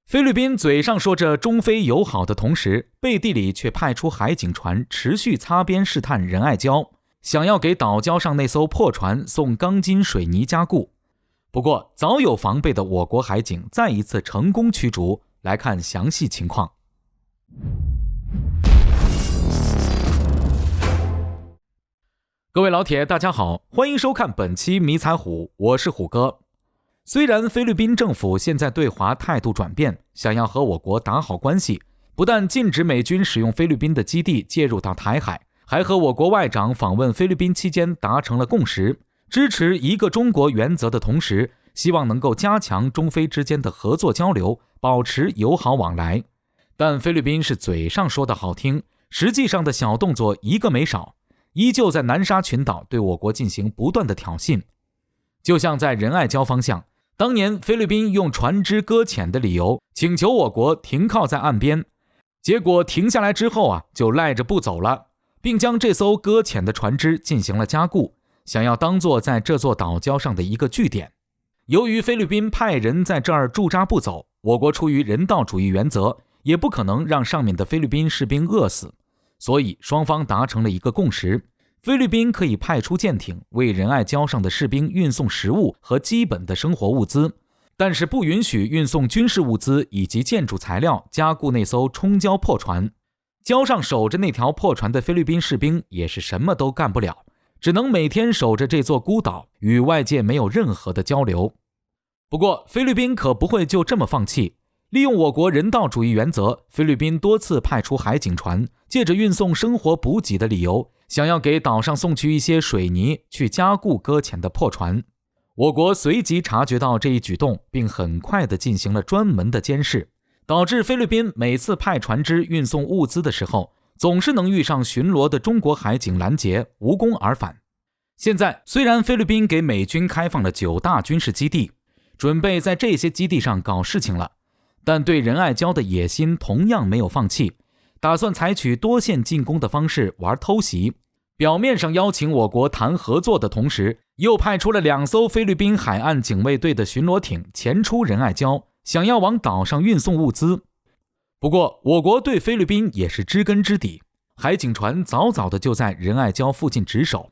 菲律宾嘴上说着中菲友好的同时，背地里却派出海警船持续擦边试探仁爱礁，想要给岛礁上那艘破船送钢筋水泥加固。不过早有防备的我国海警再一次成功驱逐。来看详细情况。各位老铁大家好，欢迎收看本期迷彩虎，我是虎哥。虽然菲律宾政府现在对华态度转变，想要和我国打好关系，不但禁止美军使用菲律宾的基地介入到台海，还和我国外长访问菲律宾期间达成了共识，支持一个中国原则的同时，希望能够加强中菲之间的合作交流，保持友好往来。但菲律宾是嘴上说的好听，实际上的小动作一个没少，依旧在南沙群岛对我国进行不断的挑衅。就像在仁爱礁方向，当年菲律宾用船只搁浅的理由请求我国停靠在岸边，结果停下来之后就赖着不走了，并将这艘搁浅的船只进行了加固，想要当作在这座岛礁上的一个据点。由于菲律宾派人在这儿驻扎不走，我国出于人道主义原则，也不可能让上面的菲律宾士兵饿死，所以双方达成了一个共识，菲律宾可以派出舰艇为仁爱礁上的士兵运送食物和基本的生活物资，但是不允许运送军事物资以及建筑材料加固那艘冲礁破船。礁上守着那条破船的菲律宾士兵也是什么都干不了，只能每天守着这座孤岛，与外界没有任何的交流。不过菲律宾可不会就这么放弃，利用我国人道主义原则，菲律宾多次派出海警船，借着运送生活补给的理由，想要给岛上送去一些水泥去加固搁浅的破船。我国随即察觉到这一举动，并很快地进行了专门的监视，导致菲律宾每次派船只运送物资的时候，总是能遇上巡逻的中国海警拦截，无功而返。现在虽然菲律宾给美军开放了9大军事基地，准备在这些基地上搞事情了，但对仁爱礁的野心同样没有放弃，打算采取多线进攻的方式玩偷袭。表面上邀请我国谈合作的同时，又派出了2艘菲律宾海岸警卫队的巡逻艇前出仁爱礁，想要往岛上运送物资。不过我国对菲律宾也是知根知底，海警船早早的就在仁爱礁附近值守。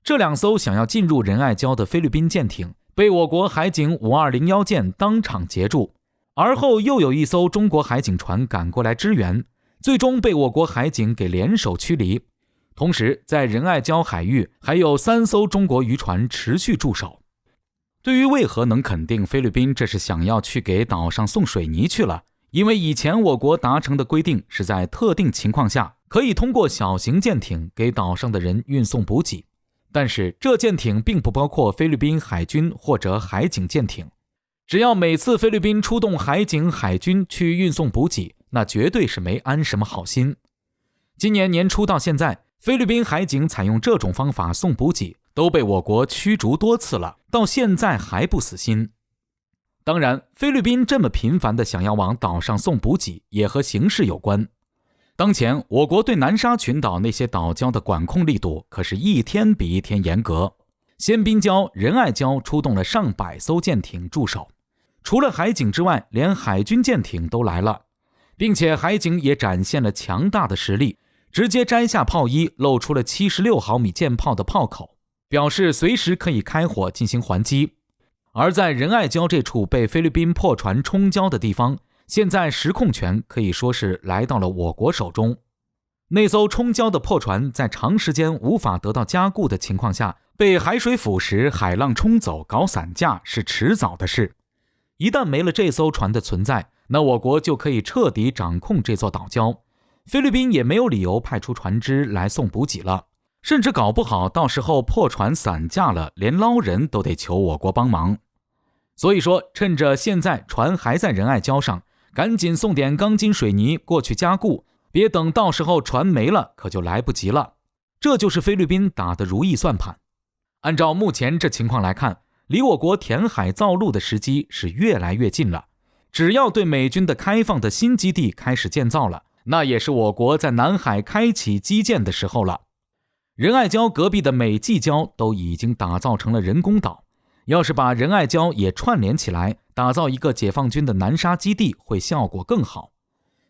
这2艘想要进入仁爱礁的菲律宾舰艇被我国海警5201舰当场截住，而后又有1艘中国海警船赶过来支援，最终被我国海警给联手驱离。同时在仁爱礁海域还有3艘中国渔船持续驻守。对于为何能肯定菲律宾这是想要去给岛上送水泥去了，因为以前我国达成的规定是在特定情况下可以通过小型舰艇给岛上的人运送补给，但是这舰艇并不包括菲律宾海军或者海警舰艇。只要每次菲律宾出动海警海军去运送补给，那绝对是没安什么好心。今年年初到现在，菲律宾海警采用这种方法送补给，都被我国驱逐多次了，到现在还不死心。当然，菲律宾这么频繁地想要往岛上送补给，也和形势有关。当前我国对南沙群岛那些岛礁的管控力度可是一天比一天严格，仙滨礁、仁爱礁出动了上百艘舰艇驻守，除了海警之外，连海军舰艇都来了，并且海警也展现了强大的实力，直接摘下炮衣，露出了76毫米舰炮的炮口，表示随时可以开火进行还击。而在仁爱礁这处被菲律宾破船冲礁的地方，现在实控权可以说是来到了我国手中。那艘冲礁的破船在长时间无法得到加固的情况下，被海水腐蚀、海浪冲走、搞散架是迟早的事。一旦没了这艘船的存在，那我国就可以彻底掌控这座岛礁，菲律宾也没有理由派出船只来送补给了，甚至搞不好到时候破船散架了，连捞人都得求我国帮忙。所以说，趁着现在船还在仁爱礁上，赶紧送点钢筋水泥过去加固，别等到时候船没了可就来不及了。这就是菲律宾打的如意算盘。按照目前这情况来看，离我国填海造陆的时机是越来越近了。只要对美军的开放的新基地开始建造了，那也是我国在南海开启基建的时候了。仁爱礁隔壁的美济礁都已经打造成了人工岛，要是把仁爱礁也串联起来，打造一个解放军的南沙基地，会效果更好。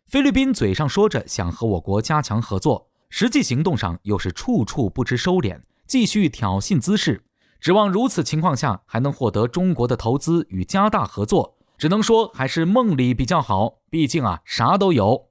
菲律宾嘴上说着想和我国加强合作，实际行动上又是处处不知收敛，继续挑衅滋事，指望如此情况下还能获得中国的投资与加大合作，只能说还是梦里比较好，毕竟啥都有。